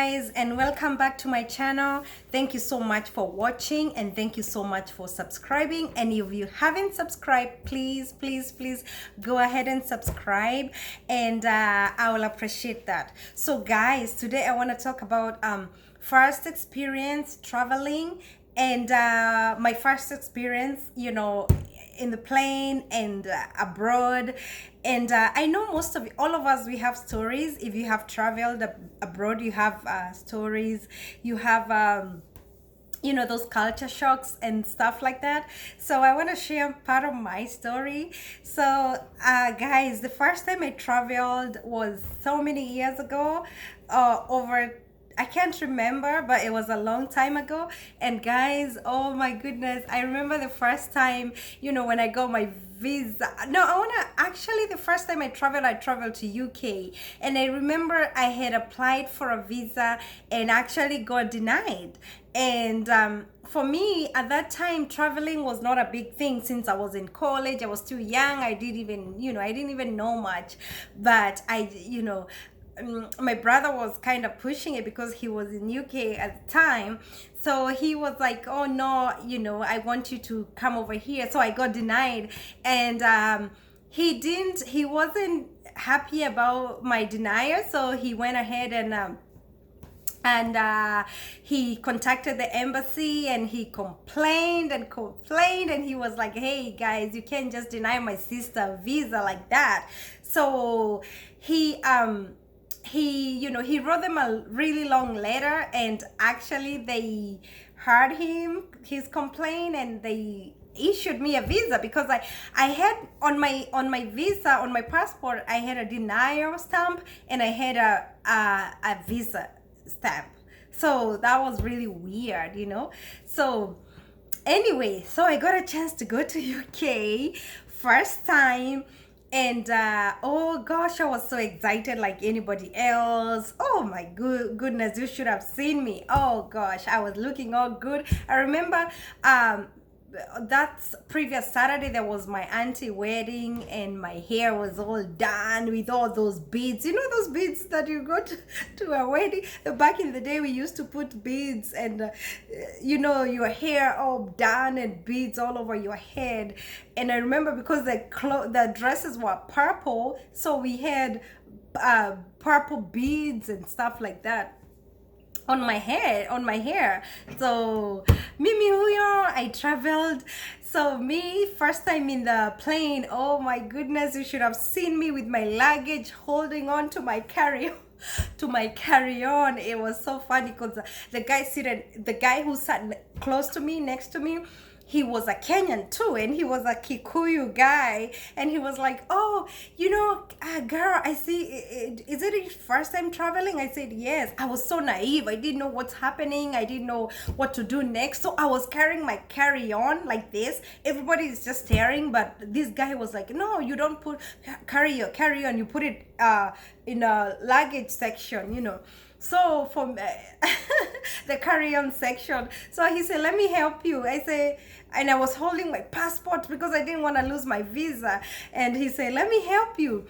guys, and welcome back to my channel. Thank you so much for watching, and thank you so much for subscribing. And if you haven't subscribed, please go ahead and subscribe, and I will appreciate that. So guys, today I want to talk about first experience traveling, and my first experience, in the plane and abroad. And I know all of us, we have stories. If you have traveled abroad, you have stories, you have those culture shocks and stuff like that. So I want to share part of my story. So guys, the first time I traveled was so many years ago, I can't remember, but it was a long time ago. And guys, oh my goodness, I remember the first time, when I got my visa. No, the first time I traveled to UK. And I remember I had applied for a visa and actually got denied. And for me, at that time, traveling was not a big thing since I was in college. I was too young. I didn't even know much. But my brother was kind of pushing it because he was in UK at the time. So he was like, oh no, I want you to come over here. So I got denied. And he wasn't happy about my denial. So he went ahead and he contacted the embassy, and he complained, and he was like, hey guys, you can't just deny my sister a visa like that. So he wrote them a really long letter, and actually they heard his complaint, and they issued me a visa, because I had on my visa, on my passport, I had a denial stamp and I had a visa stamp. So that was really weird, So anyway, so I got a chance to go to UK first time. And oh gosh, I was so excited like anybody else. Oh my goodness, you should have seen me. Oh gosh, I was looking all good. I remember that previous Saturday there was my auntie wedding, and my hair was all done with all those beads. Those beads that you go to a wedding. Back in the day, we used to put beads, and your hair all done and beads all over your head. And I remember because the dresses were purple, so we had purple beads and stuff like that on my hair. So mimi huyo, I traveled. So me, first time in the plane, oh my goodness, you should have seen me with my luggage holding on to my carry-on. It was so funny because the guy who sat close to me, next to me, he was a Kenyan too, and he was a Kikuyu guy, and he was like, oh, girl, I see, is it your first time traveling? I said, yes. I was so naive. I didn't know what's happening. I didn't know what to do next. So I was carrying my carry-on like this. Everybody is just staring, but this guy was like, no, you don't carry your carry-on. You put it in a luggage section, So from the carry-on section. So he said, let me help you. And I was holding my passport because I didn't want to lose my visa. And he said, let me help you.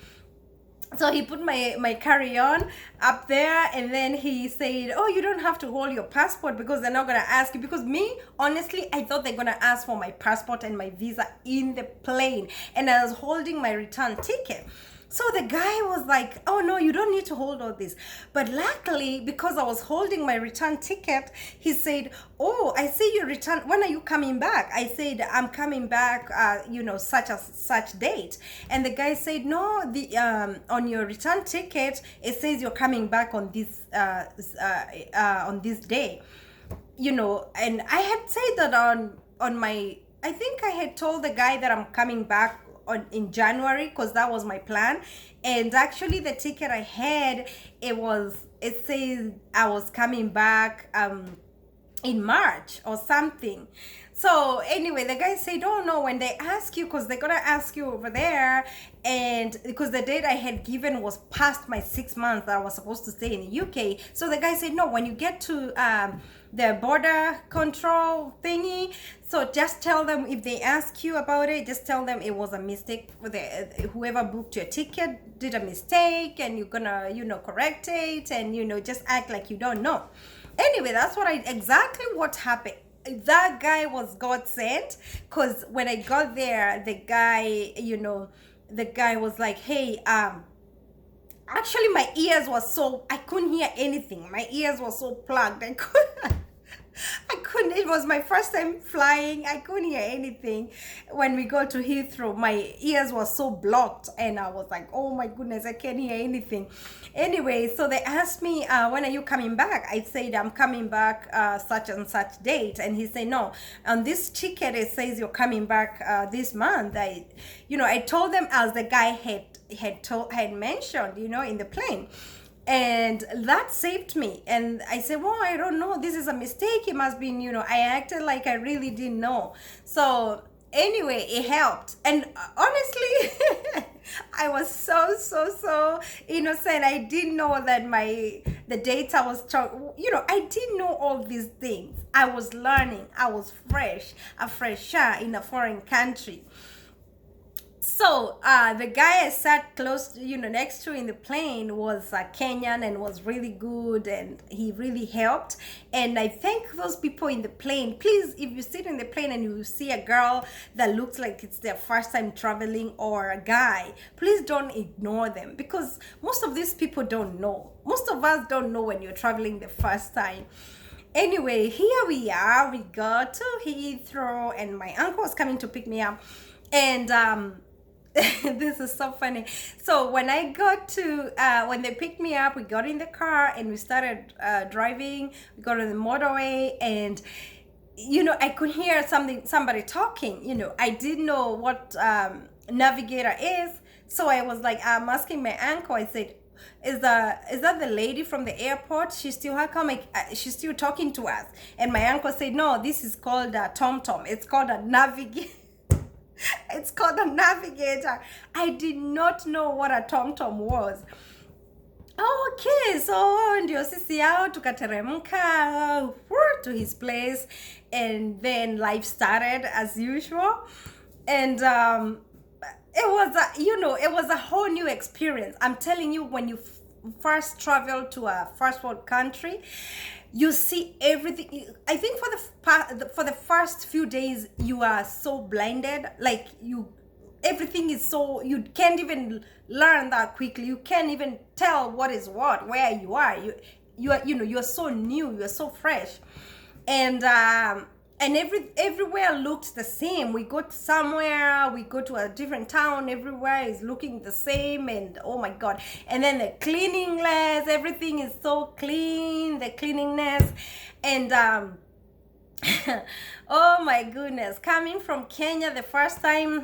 So he put my carry-on up there, and then he said, oh, you don't have to hold your passport because they're not going to ask you. Because me, honestly, I thought they're going to ask for my passport and my visa in the plane. And I was holding my return ticket. So the guy was like, oh no, you don't need to hold all this. But luckily, because I was holding my return ticket, he said, oh, I see you return. When are you coming back? I said, I'm coming back, such date. And the guy said, no, on your return ticket, it says you're coming back on this day. And I had said that on my, I think I had told the guy that I'm coming back in January, because that was my plan. And actually the ticket I had, it says I was coming back in March or something. So anyway, the guy said, "Oh no, when they ask you, because they're gonna ask you over there, and because the date I had given was past my 6 months that I was supposed to stay in the UK." So the guy said, "No, when you get to the border control thingy, so just tell them if they ask you about it, just tell them it was a mistake. Whoever booked your ticket did a mistake, and you're gonna, correct it, and just act like you don't know." Anyway, that's exactly what happened. That guy was God sent, because when I got there, the guy was like, "Hey, actually my ears were so, I couldn't hear anything. My ears were so plugged. I couldn't, it was my first time flying. I couldn't hear anything. When we got to Heathrow, my ears were so blocked, and I was like, oh my goodness, I can't hear anything." Anyway, so they asked me, "When are you coming back?" I said, "I'm coming back such and such date." And he said, "No, on this ticket it says you're coming back this month." I told them as the guy had mentioned, in the plane. And that saved me. And I said, "Well, I don't know, this is a mistake. It must be, I acted like I really didn't know." So anyway, it helped. And honestly, I was so innocent. I didn't know that the data was I didn't know all these things. I was learning. I was a fresher in a foreign country. So the guy I sat close, next to in the plane was Kenyan, and was really good, and he really helped. And I thank those people in the plane. Please, if you sit in the plane and you see a girl that looks like it's their first time traveling, or a guy, please don't ignore them, because most of these people don't know. Most of us don't know when you're traveling the first time. Anyway, here we are. We got to Heathrow, and my uncle was coming to pick me up. And this is so funny. So when I got to when they picked me up, we got in the car and we started driving. We got on the motorway, and I could hear somebody talking. I didn't know what navigator is. So I was like, I'm asking my uncle. I said, is that the lady from the airport? She's still, how come she's still talking to us? And my uncle said, "No, this is called a tom-tom. It's called a navigator." It's called a navigator. I did not know what a tom-tom was. Okay, so ndio sisi yao tukateremka to his place, and then life started as usual. And it was a whole new experience. I'm telling you, when you first travel to a first world country, you see everything. I think for the first few days you are so blinded, like everything is so, you can't even learn that quickly. You can't even tell what is what, where you are. You're so new, you're so fresh. And everywhere looked the same. We go somewhere, we go to a different town, everywhere is looking the same, and oh my god. And then the cleanliness, everything is so clean, the cleanliness. And oh my goodness, coming from Kenya the first time,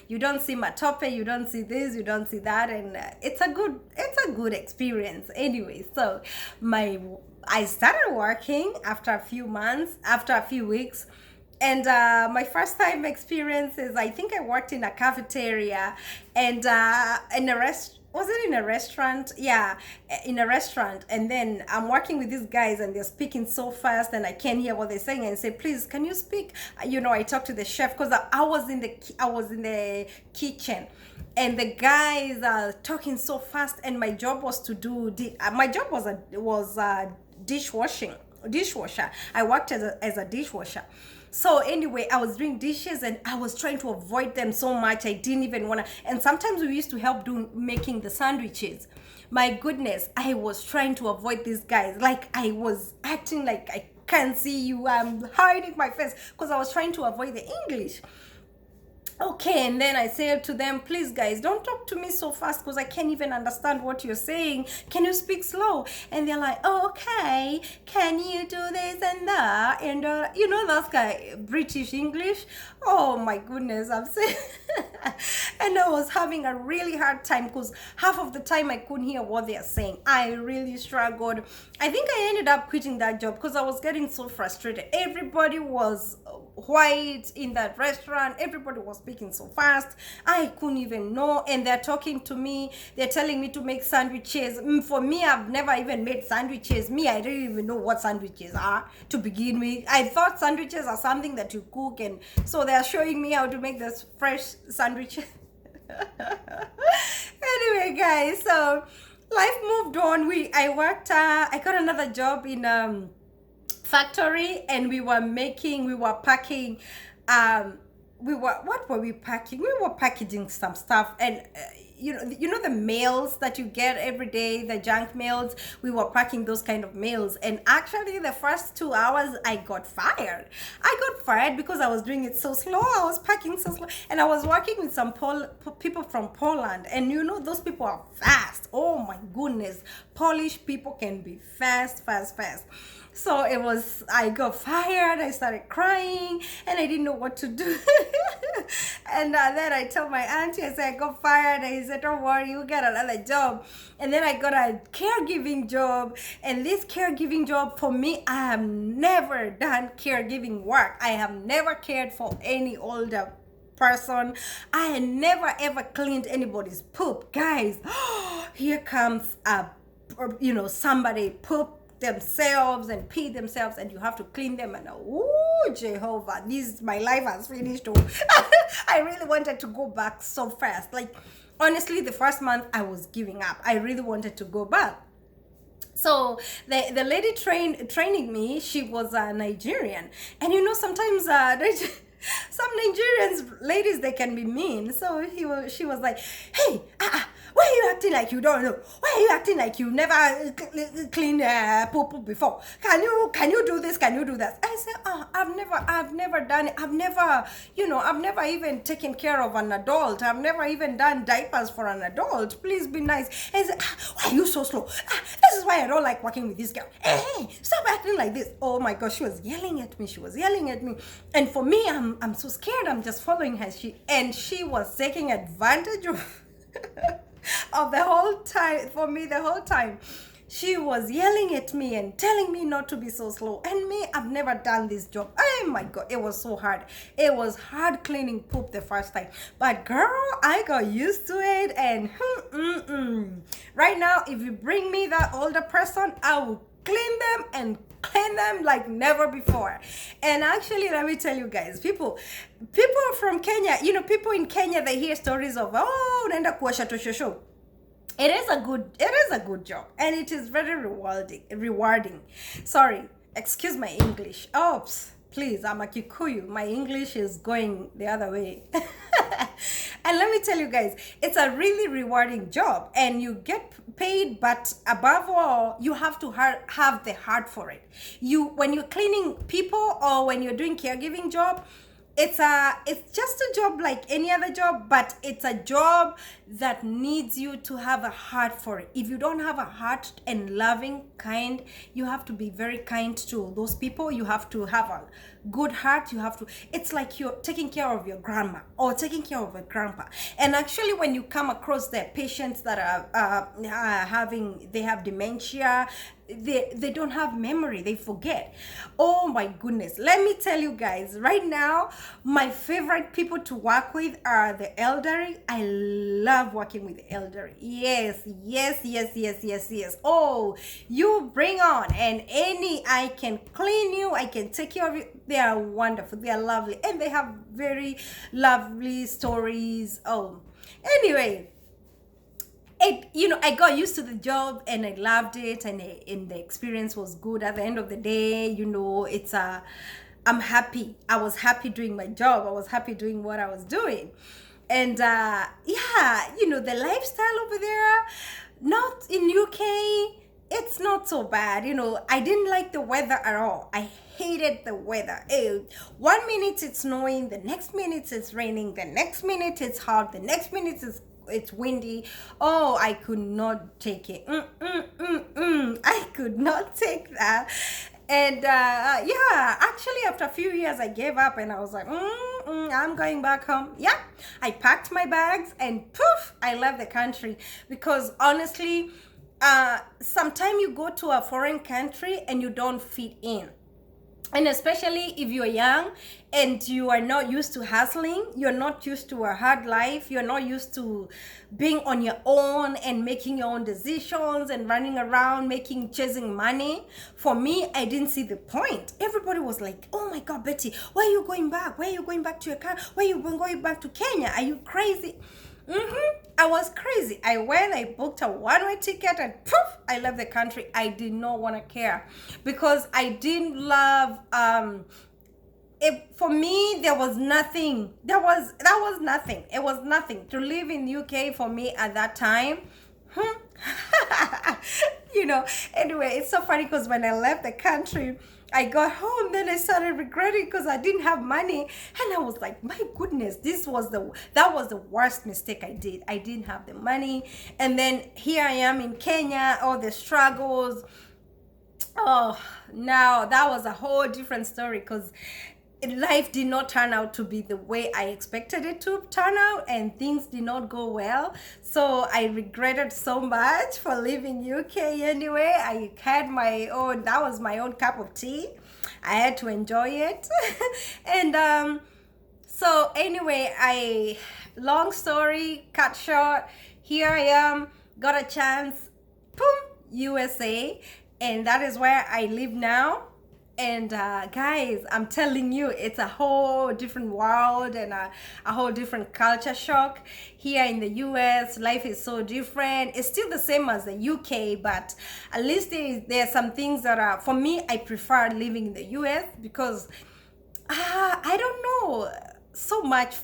you don't see matope, you don't see this, you don't see that, and it's a good experience. Anyway, so I started working after a few weeks. And my first time experience is, I think I worked in a cafeteria, and in a restaurant? Yeah, in a restaurant. And then I'm working with these guys, and they're speaking so fast, and I can't hear what they're saying. And say, "Please, can you speak?" I talked to the chef, because I was in the kitchen, and the guys are talking so fast. And my job was to do dishwasher. I worked as a dishwasher. So anyway, I was doing dishes, and I was trying to avoid them so much. I didn't even want to. And sometimes we used to help making the sandwiches. My goodness, I was trying to avoid these guys. Like, I was acting like I can't see you. I'm hiding my face, because I was trying to avoid the English. Okay, and then I said to them, "Please guys, don't talk to me so fast, because I can't even understand what you're saying. Can you speak slow?" And they're like, "Oh, okay, can you do this and that?" And those guy British English. Oh my goodness, I'm saying And I was having a really hard time because half of the time I couldn't hear what they are saying. I really struggled. I think I ended up quitting that job because I was getting so frustrated. Everybody was white in that restaurant. Everybody was speaking so fast. I couldn't even know. And they're talking to me. They're telling me to make sandwiches. For me, I've never even made sandwiches. Me, I don't even know what sandwiches are to begin with. I thought sandwiches are something that you cook, and so they're showing me how to make this fresh sandwiches. Anyway, guys, so life moved on. I got another job in factory, and we were packing, what were we packing? We were packaging some stuff, and you know the mails that you get every day, the junk mails. We were packing those kind of mails, and actually the first 2 hours I got fired. Because I was doing it so slow. I was packing so slow, and I was working with some people from Poland, and you know those people are fast. Oh my goodness, Polish people can be fast. So I got fired. I started crying, and I didn't know what to do. And then I told my auntie, I said, I got fired. And he said, don't worry, you get another job. And then I got a caregiving job. And this caregiving job, for me, I have never done caregiving work. I have never cared for any older person. I had never ever cleaned anybody's poop. Guys, here comes somebody poop themselves and pee themselves, and you have to clean them, and oh Jehovah, my life has finished. I really wanted to go back so fast. Like, honestly, the first month I was giving up. I really wanted to go back. So the lady training me, she was a Nigerian, and sometimes some Nigerians ladies, they can be mean. So she was like, hey, why are you acting like you don't know? Why are you acting like you never cleaned poo before? Can you do this? Can you do that? I said, I've never done it. I've never even taken care of an adult. I've never even done diapers for an adult. Please be nice. I said, why are you so slow? This is why I don't like working with this girl. Hey, stop acting like this. Oh my gosh, she was yelling at me. And for me, I'm so scared. I'm just following her. She was taking advantage of the whole time. For me, the whole time she was yelling at me and telling me not to be so slow. And me, I've never done this job. Oh my God, it was so hard. It was hard cleaning poop the first time, but girl, I got used to it. And right now, if you bring me that older person, I will clean them like never before. And actually, let me tell you guys, people from Kenya, people in Kenya, they hear stories of, naenda kuosha toshosho. It is a good job, and it is very rewarding. Sorry, excuse my English. Oops, please, I'm a Kikuyu. My English is going the other way. And let me tell you guys, it's a really rewarding job, and you get paid, but above all, you have to have the heart for it. When you're cleaning people, or when you're doing caregiving job, it's just a job like any other job, but it's a job that needs you to have a heart for it. If you don't have a heart and loving, kind, you have to be very kind to those people. You have to have a good heart. It's like you're taking care of your grandma or taking care of a grandpa. And actually, when you come across the patients that they have dementia, they don't have memory, they forget. Oh my goodness, let me tell you guys, right now, my favorite people to work with are the elderly. I love working with the elderly. Yes. Oh, you bring on, and I can clean you, I can take care of you. They are wonderful, they are lovely, and they have very lovely stories. Oh, anyway, I got used to the job, and I loved it, and the experience was good. At the end of the day, I'm happy. I was happy doing my job. I was happy doing what I was doing. And the lifestyle over there, not in UK, it's not so bad. I didn't like the weather at all. I hated the weather. 1 minute it's snowing, the next minute it's raining, the next minute it's hot, the next minute it's windy. Oh, I could not take it. I could not take that. And actually, after a few years, I gave up, and I was like, I'm going back home. Yeah, I packed my bags and poof, I left the country. Because honestly, sometimes you go to a foreign country and you don't fit in. And especially if you're young and you are not used to hustling, you're not used to a hard life, you're not used to being on your own and making your own decisions and running around chasing money. For me, I didn't see the point. Everybody was like, oh my God, Betty, why are you going back? Why are you going back to your car? Why are you going back to Kenya? Are you crazy? I was crazy. I went, I booked a one-way ticket and poof, I left the country. I did not want to care because I didn't love for me there was nothing. That was nothing. It was nothing to live in UK for me at that time. Anyway, it's so funny because when I left the country, I got home, then I started regretting because I didn't have money, and I was like, my goodness, that was the worst mistake I did. I didn't have the money, and then here I am in Kenya, all the struggles. Oh, now that was a whole different story because life did not turn out to be the way I expected it to turn out, and things did not go well. So I regretted so much for leaving UK anyway. I had that was my own cup of tea. I had to enjoy it. And so anyway, long story cut short, here I am, got a chance, boom, USA, and that is where I live now. And guys, I'm telling you, it's a whole different world and a whole different culture shock. Here in the US, life is so different. It's still the same as the UK, but at least there are some things that are, for me, I prefer living in the US because I don't know, so much,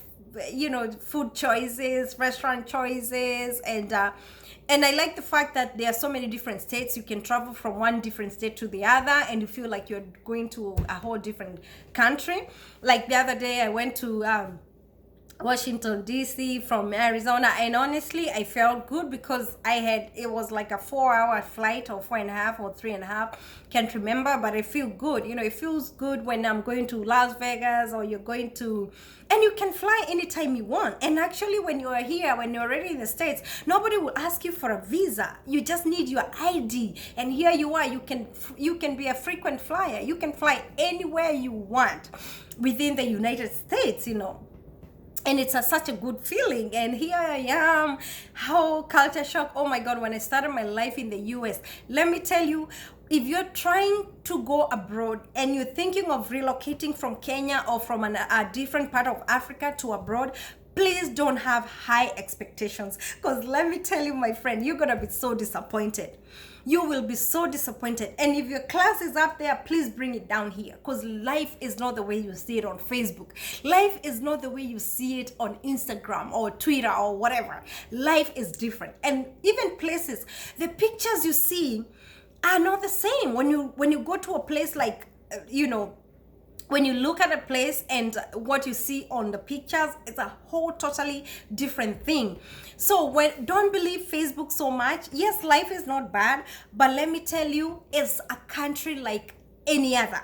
food choices, restaurant choices, and I like the fact that there are so many different states. You can travel from one different state to the other and you feel like you're going to a whole different country. Like the other day, I went to Washington DC from Arizona, and honestly I felt good because it was like a 4-hour flight, or 4.5 or 3.5, can't remember, but I feel good. It feels good when I'm going to Las Vegas, or you're going to, and you can fly anytime you want. And actually when you are here, when you're already in the States, nobody will ask you for a visa. You just need your ID, and here you are. You can be a frequent flyer. You can fly anywhere you want within the United States, and it's such a good feeling. And here I am, how culture shock. Oh my God, when I started my life in the US, let me tell you, if you're trying to go abroad and you're thinking of relocating from Kenya or from a different part of Africa to abroad, please don't have high expectations, because let me tell you, my friend, you're gonna be so disappointed. You will be so disappointed. And if your class is up there, please bring it down here, because life is not the way you see it on Facebook. Life is not the way you see it on Instagram or Twitter or whatever. Life is different. And even places, the pictures you see are not the same. When you go to a place like, when you look at a place and what you see on the pictures, it's a whole totally different thing. So don't believe Facebook so much. Yes, life is not bad, but let me tell you, it's a country like any other.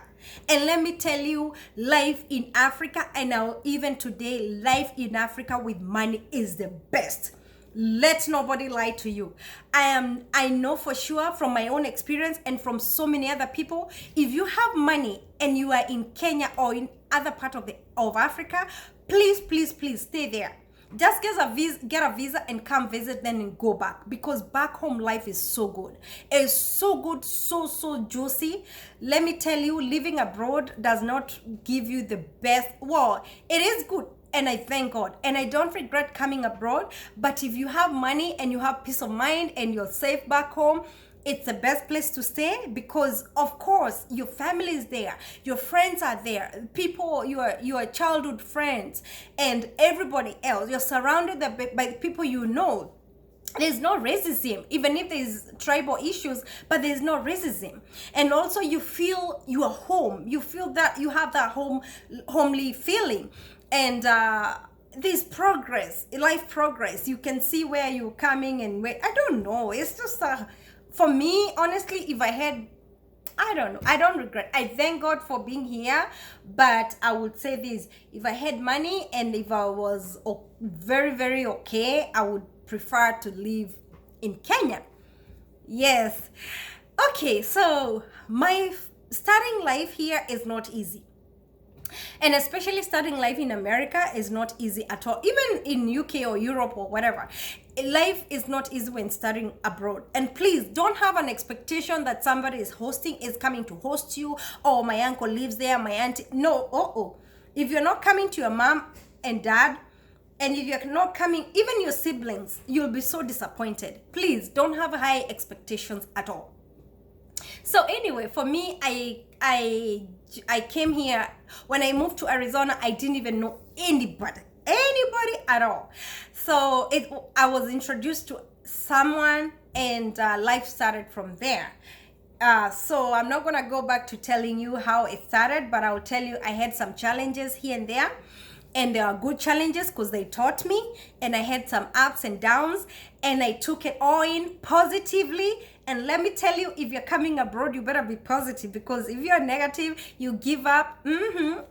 And let me tell you, life in Africa, and now even today, life in Africa with money is the best. Let nobody lie to you. I know for sure from my own experience and from so many other people, if you have money and you are in Kenya or in other part of Africa, please stay there. Just get a visa and come visit, then and go back, because back home life is so good. It's so good, so juicy. Let me tell you, living abroad does not give you the best. Well, it is good, and I thank God, and I don't regret coming abroad. But if you have money and you have peace of mind and you're safe back home, it's the best place to stay, because of course your family is there, your friends are there, people, your childhood friends and everybody else. You're surrounded by the people you know. There's no racism, even if there's tribal issues, but there's no racism. And also you feel you are home. You feel that you have that homely feeling. And this life progress, you can see where you're coming and where, I don't know, it's just for me, honestly, if I had I don't know. I don't regret. I thank God for being here. But I would say this, if I had money and if I was very, very okay, I would prefer to live in Kenya. Yes. Okay, so my starting life here is not easy. And especially starting life in America is not easy at all. Even in UK or Europe or whatever, life is not easy when starting abroad. And please don't have an expectation that somebody is coming to host you, or my uncle lives there, my auntie. No, if you're not coming to your mom and dad, and if you're not coming, even your siblings, you'll be so disappointed. Please don't have high expectations at all. So anyway, for me, I came here. When I moved to Arizona, I didn't even know anybody at all. So I was introduced to someone, and life started from there. So I'm not gonna go back to telling you how it started, but I'll tell you I had some challenges here and there. And they are good challenges because they taught me, and I had some ups and downs, and I took it all in positively. And let me tell you, if you're coming abroad, you better be positive, because if you're negative, you give up,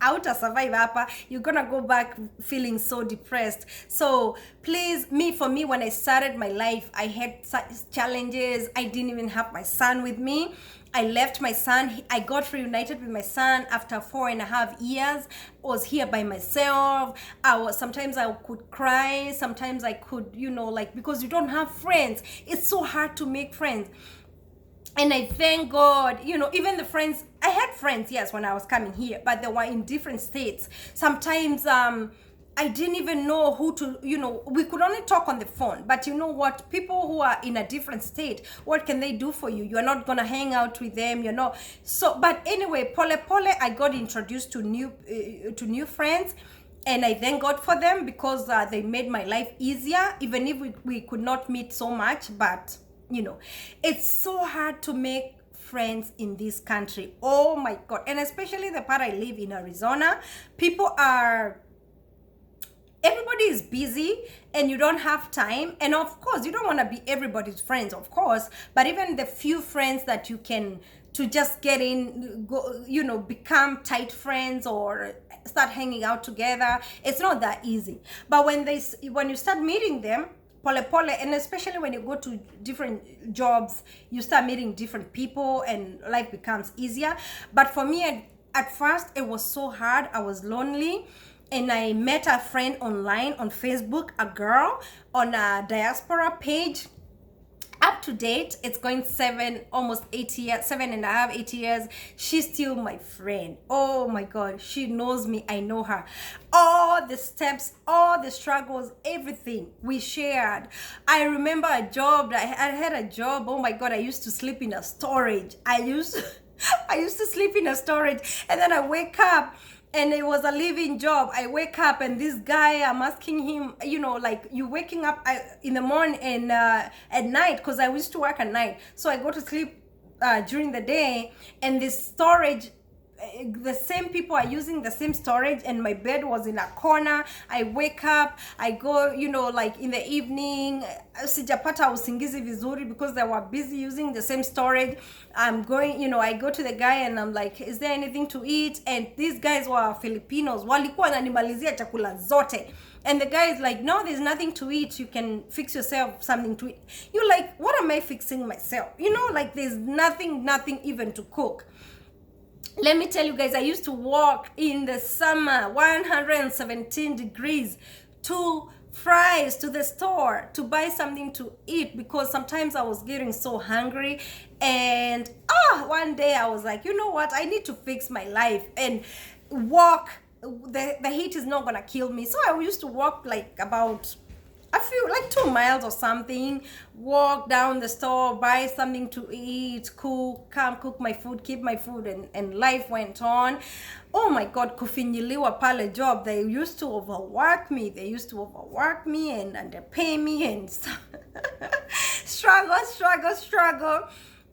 out of survive upper, you're gonna go back feeling so depressed. So please, for me, when I started my life, I had such challenges. I didn't even have my son with me. I left my son. I got reunited with my son after 4.5 years. I was here by myself. Sometimes I could cry. Sometimes I could, because you don't have friends. It's so hard to make friends. And I thank God, even the friends, I had friends, yes, when I was coming here, but they were in different states. Sometimes, I didn't even know who to, we could only talk on the phone. But you know what? People who are in a different state, what can they do for you? You're not going to hang out with them, So, but anyway, pole, I got introduced to new friends. And I thank God for them, because they made my life easier, even if we could not meet so much. But, it's so hard to make friends in this country. Oh my God. And especially the part I live in Arizona, everybody is busy and you don't have time. And of course, you don't want to be everybody's friends, of course, but even the few friends that you can to just get in, become tight friends or start hanging out together, it's not that easy. But when you start meeting them, pole, and especially when you go to different jobs, you start meeting different people and life becomes easier. But for me, at first, it was so hard. I was lonely. And I met a friend online on Facebook, a girl on a diaspora page. Up to date, it's going 7.5, 8 years. She's still my friend. Oh my God, she knows me. I know her. All the steps, all the struggles, everything we shared. I remember I had a job. Oh my God, I used to sleep in a storage. I used to sleep in a storage, and then I wake up. And it was a living job. I wake up and this guy, I'm asking him, you waking up in the morning and at night, because I used to work at night. So I go to sleep during the day, and this storage, the same people are using the same storage, and my bed was in a corner. I wake up, I go, in the evening, sijapata usingizi vizuri because they were busy using the same storage. I'm going, I go to the guy and I'm like, is there anything to eat? And these guys were Filipinos, walikuwa wananimalizia chakula zote. And the guy is like, no, there's nothing to eat. You can fix yourself something to eat. You're like, what am I fixing myself? There's nothing even to cook. Let me tell you guys, I used to walk in the summer, 117 degrees, to Fry's, to the store to buy something to eat, because sometimes I was getting so hungry. And one day I was like, you know what, I need to fix my life and walk. The heat is not gonna kill me. So I used to walk about I feel like 2 miles or something, walk down the store, buy something to eat, cook my food, keep my food, and life went on. Oh my God, kufinyiliwa pale job. They used to overwork me. And underpay me and struggle.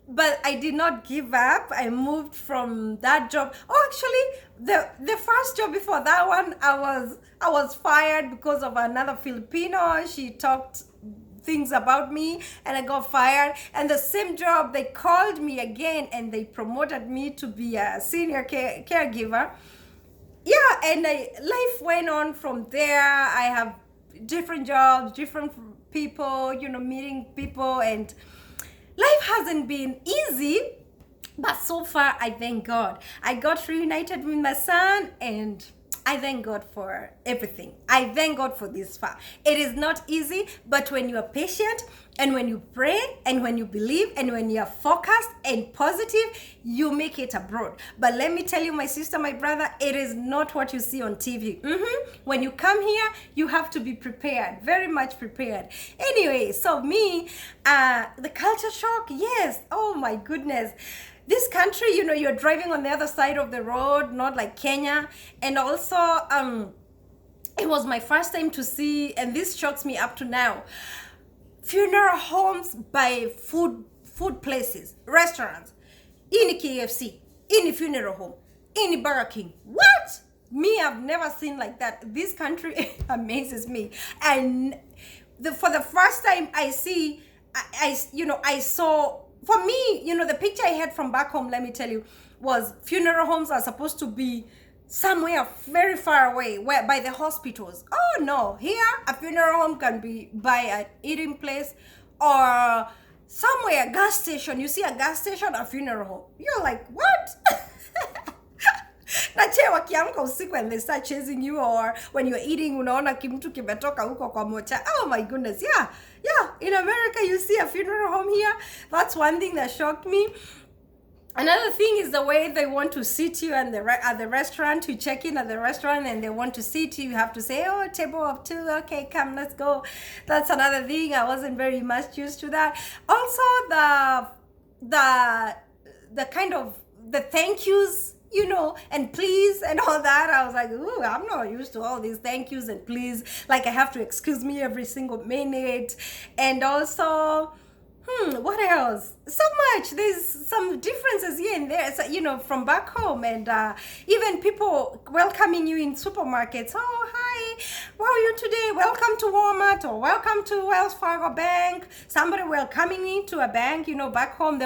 But I did not give up. I moved from that job. Oh, actually, the first job before that one, I was fired because of another Filipino. She talked things about me, and I got fired. And the same job, they called me again and they promoted me to be a senior caregiver. Yeah, and life went on from there. I have different jobs, different people, meeting people, and life hasn't been easy, but so far I thank God. I got reunited with my son, and I thank God for everything. I thank God for this far. It is not easy, but when you are patient and when you pray and when you believe and when you are focused and positive, you make it abroad. But let me tell you, my sister, my brother, it is not what you see on TV. When you come here, you have to be prepared, very much prepared. Anyway, so me, the culture shock, yes, oh my goodness. This country, you're driving on the other side of the road, not like Kenya. And also, it was my first time to see, and this shocks me up to now, funeral homes by food places, restaurants, in KFC, in a funeral home, in Burger King. What? Me, I've never seen like that. This country amazes me. And for the first time I see, I saw, for me, the picture I had from back home, let me tell you, was funeral homes are supposed to be somewhere very far away, where by the hospitals. Oh no, here a funeral home can be by an eating place or somewhere, a gas station. You see a gas station, a funeral home. You're like, what? Nache wakiamka usiku and they start chasing you, or when you're eating unaona kimtu kimetoka huko kwa mocha. Oh my goodness, yeah. In America you see a funeral home here. That's one thing that shocked me. Another thing is the way they want to seat you at the restaurant. You check in at the restaurant and they want to seat you. You have to say, oh, table of 2. Okay, come, let's go. That's another thing. I wasn't very much used to that. Also, the kind of the thank yous, and please and all that. I was like, ooh, I'm not used to all these thank yous and please. Like I have to excuse me every single minute. And also, what else? So much. There's some differences here and there, so, from back home. And even people welcoming you in supermarkets. Oh, hi, how are you today? Welcome to Walmart, or welcome to Wells Fargo Bank. Somebody welcoming me to a bank. Back home,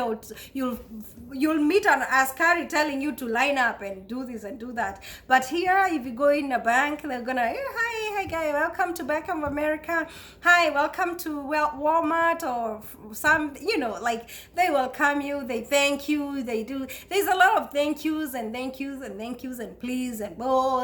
you'll meet an askari telling you to line up and do this and do that. But here, if you go in a bank, they're gonna, hey, hi guy, welcome to Bank of America. Hi, welcome to Walmart, or some, like they welcome you, they thank you, they do. There's a lot of thank yous and thank yous and thank yous and please and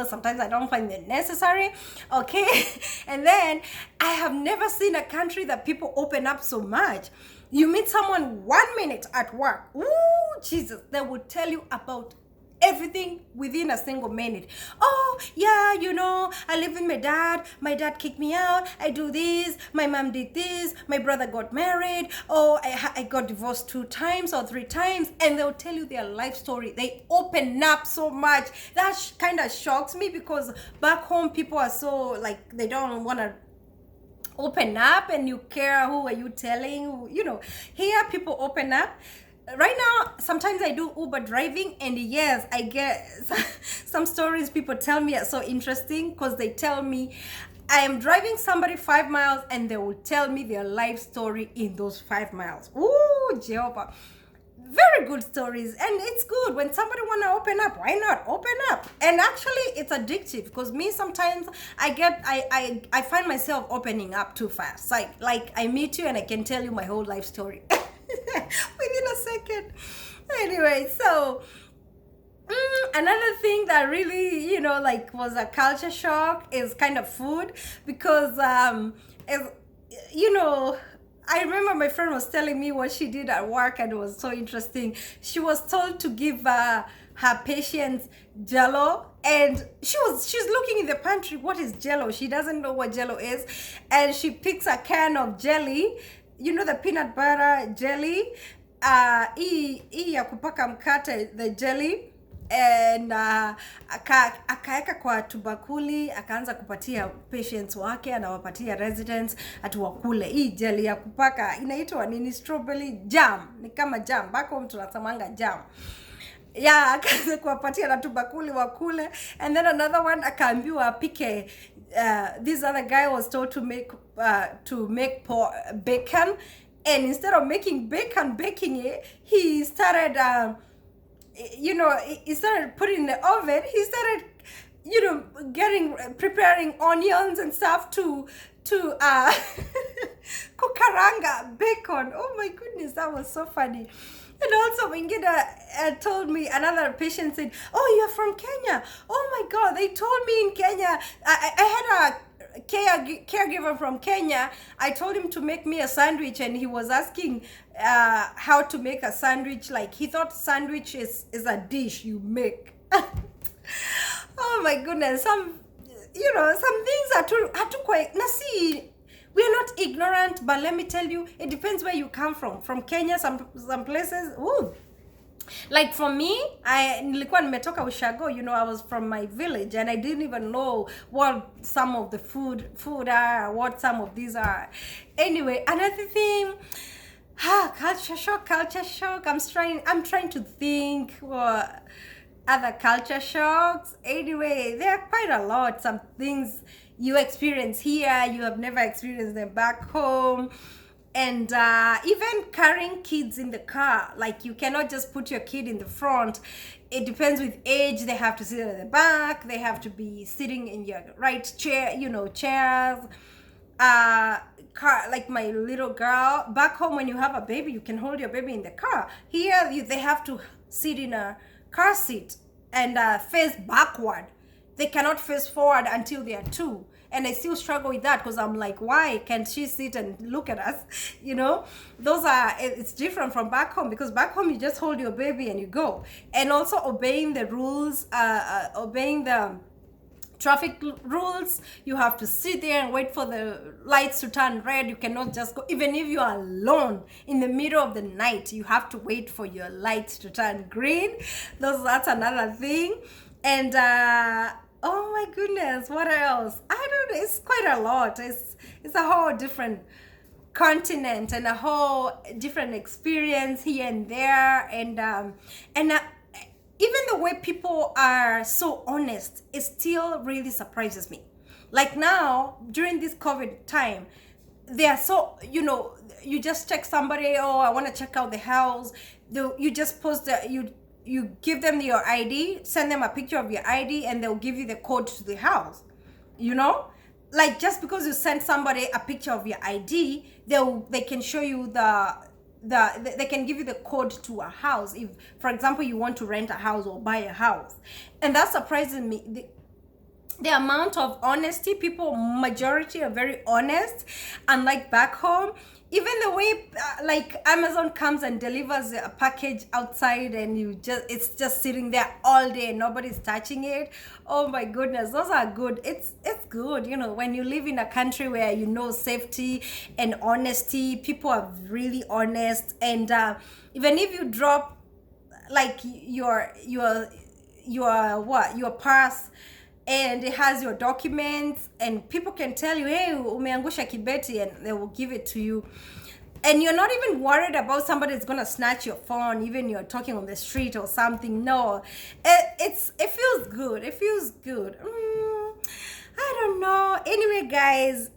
sometimes I don't find it necessary. Okay. And then I have never seen a country that people open up so much. You meet someone 1 minute at work. Ooh, Jesus, they will tell you about everything within a single minute. Oh, yeah, I live with my dad. My dad kicked me out. I do this. My mom did this. My brother got married. Oh, I got divorced 2 times or 3 times. And they'll tell you their life story. They open up so much. That kind of shocks me, because back home people are so, like, they don't want to open up, and you care who are you telling. Here people open up. Right now, sometimes I do Uber driving, and yes, I get some stories people tell me are so interesting, because they tell me I am driving somebody 5 miles and they will tell me their life story in those 5 miles. Ooh, Jehovah. Very good stories. And it's good when somebody want to open up. Why not open up? And actually it's addictive, because me sometimes I find myself opening up too fast. Like I meet you and I can tell you my whole life story within a second. Anyway, so another thing that really, was a culture shock is kind of food, because I remember my friend was telling me what she did at work, and it was so interesting. She was told to give her patients Jello, and she's looking in the pantry, what is Jello? She doesn't know what Jello is, and she picks a can of jelly, the peanut butter jelly, ya kupaka mkate, the jelly, and akaeka kwa tubakuli, akaanza kupatia patients wake, anawapatia residents atuwakule. Hii jelly ya kupaka inaitwa nini? Strawberry jam. Ni kama jam, bako mtu nasamanga jam. Yeah, akaanza kuwapatia na tubakuli wakule. And then another one akaambiwa apike. This other guy was told to make to make bacon, and instead of baking it, he started he started putting in the oven. He started preparing onions and stuff to kukaranga bacon. Oh my goodness, that was so funny. And also Wingida told me, another patient said, oh, you're from Kenya. Oh my God, they told me in Kenya, I had a caregiver from Kenya. I told him to make me a sandwich, and he was asking how to make a sandwich. Like, he thought sandwich is a dish you make. Oh my goodness, some things are too quite. Now see, we are not ignorant, but let me tell you, it depends where you come from. From Kenya, some places, ooh. Like for me, nilikuwa nimetoka Ushago, I was from my village, and I didn't even know what some of the food are, what some of these are. Anyway, another thing, culture shock. I'm trying to think what other culture shocks. Anyway, there are quite a lot. Some things you experience here, you have never experienced them back home. And even carrying kids in the car, like you cannot just put your kid in the front. It depends with age. They have to sit at the back. They have to be sitting in your right chair, chairs. Car, like my little girl back home, when you have a baby, you can hold your baby in the car. Here, they have to sit in a car seat and face backward. They cannot face forward until they are 2. And I still struggle with that, because I'm like, why can't she sit and look at us? It's different from back home, because back home you just hold your baby and you go. And also obeying the rules, obeying the traffic rules. You have to sit there and wait for the lights to turn red. You cannot just go. Even if you are alone in the middle of the night, you have to wait for your lights to turn green. That's another thing. And oh my goodness, what else? I don't know. It's quite a lot. It's a whole different continent and a whole different experience here and there. And even the way people are so honest, it still really surprises me. Like now, during this COVID time, they are so, you just check somebody, oh, I want to check out the house. You just post you give them your ID, send them a picture of your ID, and they'll give you the code to the house. Like, just because you send somebody a picture of your ID, they can show you they can give you the code to a house if, for example, you want to rent a house or buy a house. And that surprises me. The amount of honesty, people, majority are very honest. Unlike back home, even the way like Amazon comes and delivers a package outside, and it's just sitting there all day and nobody's touching it. Oh my goodness, those are good. It's good, when you live in a country where safety and honesty, people are really honest. And even if you drop like your purse, and it has your documents, and people can tell you, hey, umeangusha kibeti, and they will give it to you. And you're not even worried about somebody that's gonna snatch your phone, even you're talking on the street or something. No, it feels good. It feels good. I don't know. Anyway, guys,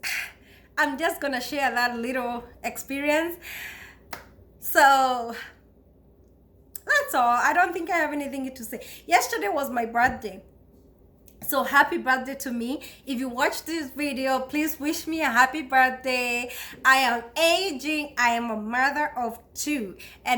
I'm just gonna share that little experience. So that's all. I don't think I have anything to say. Yesterday was my birthday. So happy birthday to me. If you watch this video, please wish me a happy birthday. I am aging. I am a mother of 2. And